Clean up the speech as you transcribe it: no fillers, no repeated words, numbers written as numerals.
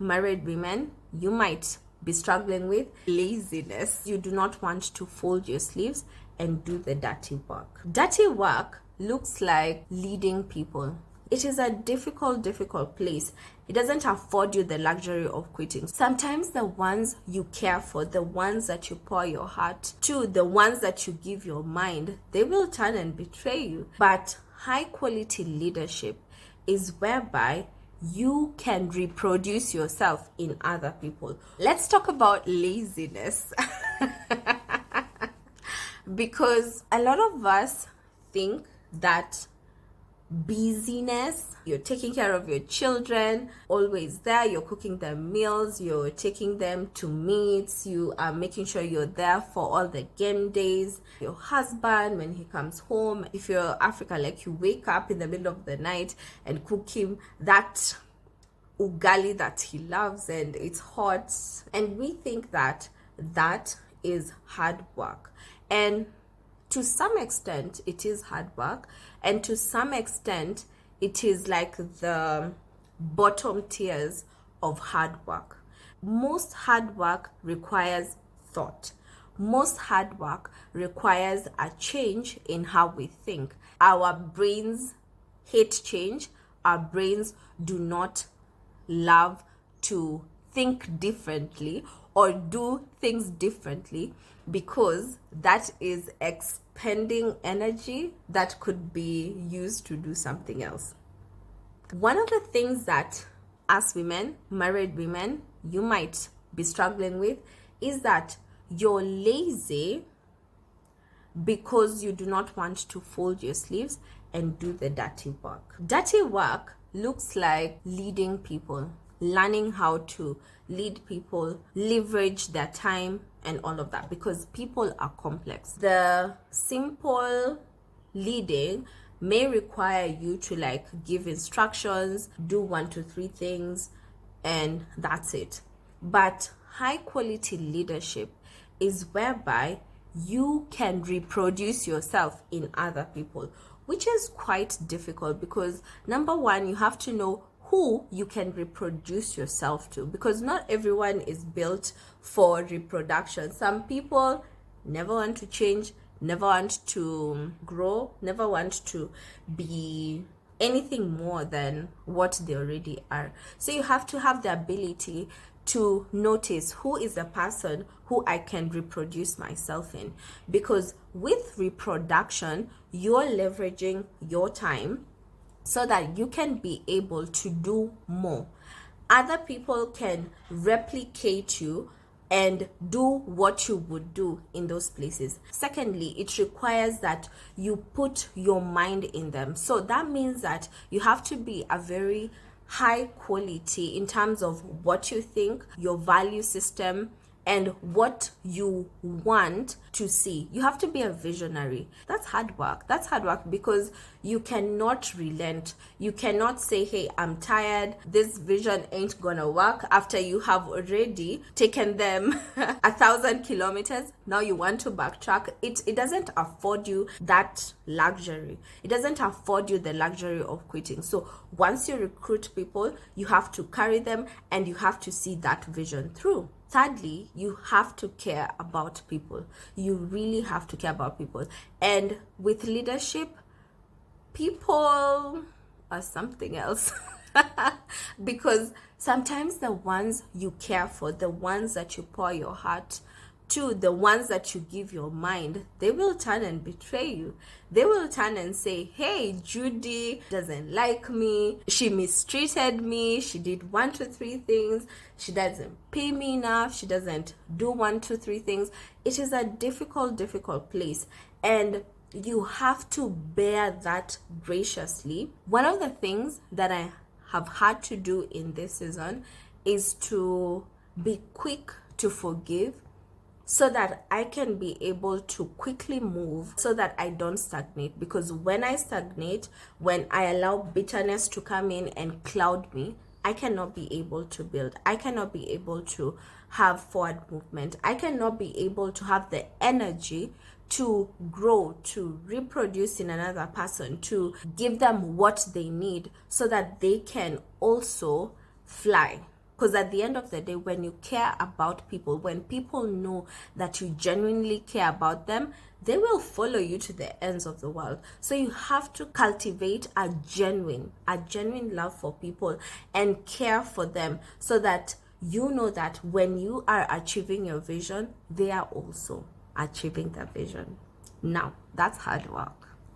married women, you might be struggling with laziness. You do not want to fold your sleeves and do the dirty work. Dirty work looks like leading people. It is a difficult place. It doesn't afford you the luxury of quitting. Sometimes the ones you care for, the ones that you pour your heart to, the ones that you give your mind, they will turn and betray you. But high quality leadership is whereby you can reproduce yourself in other people. Let's talk about laziness. Because a lot of us think that busyness, you're taking care of your children, always there, you're cooking them meals, you're taking them to meets, you are making sure you're there for all the game days, your husband when he comes home, if you're Africa, like you wake up in the middle of the night and cook him that ugali that he loves and it's hot, and we think that that is hard work. And to some extent it is hard work, and to some extent it is like the bottom tiers of hard work. Most hard work requires thought. Most hard work requires a change in how we think. Our brains hate change. Our brains do not love to think differently or do things differently, because that is expending energy that could be used to do something else. One of the things that us women, married women, you might be struggling with is that you're lazy because you do not want to fold your sleeves and do the dirty work. Dirty work looks like leading people, learning how to lead people, leverage their time and all of that, because people are complex. The simple leading may require you to like give instructions, do 1 2 3 things, and that's it. But high quality leadership is whereby you can reproduce yourself in other people, which is quite difficult because number one, you have to know who you can reproduce yourself to, because not everyone is built for reproduction. Some people never want to change, never want to grow, never want to be anything more than what they already are. So you have to have the ability to notice who is the person who I can reproduce myself in, because with reproduction you're leveraging your time so that you can be able to do more. Other people can replicate you and do what you would do in those places. Secondly, it requires that you put your mind in them. So that means that you have to be a very high quality in terms of what you think, your value system, and what you want to see. You have to be a visionary. That's hard work. That's hard work because you cannot relent. You cannot say, hey, I'm tired, this vision ain't gonna work, after you have already taken them 1,000 kilometers. Now you want to backtrack. It doesn't afford you that luxury. It doesn't afford you the luxury of quitting. So once you recruit people, you have to carry them and you have to see that vision through. Thirdly, you have to care about people. You really have to care about people. And with leadership, people are something else. Because sometimes the ones you care for, the ones that you pour your heart to, the ones that you give your mind, they will turn and betray you. They will turn and say, hey, Judy doesn't like me, she mistreated me, she did 1 2 3 things, she doesn't pay me enough, she doesn't do 1 2 3 things. It is a difficult place, and you have to bear that graciously. One of the things that I have had to do in this season is to be quick to forgive, so that I can be able to quickly move, so that I don't stagnate. Because when I stagnate, when I allow bitterness to come in and cloud me, I cannot be able to build. I cannot be able to have forward movement. I cannot be able to have the energy to grow, to reproduce in another person, to give them what they need so that they can also fly. Because at the end of the day, when you care about people, when people know that you genuinely care about them, they will follow you to the ends of the world. So you have to cultivate a genuine love for people and care for them, so that you know that when you are achieving your vision, they are also achieving their vision. Now, that's hard work.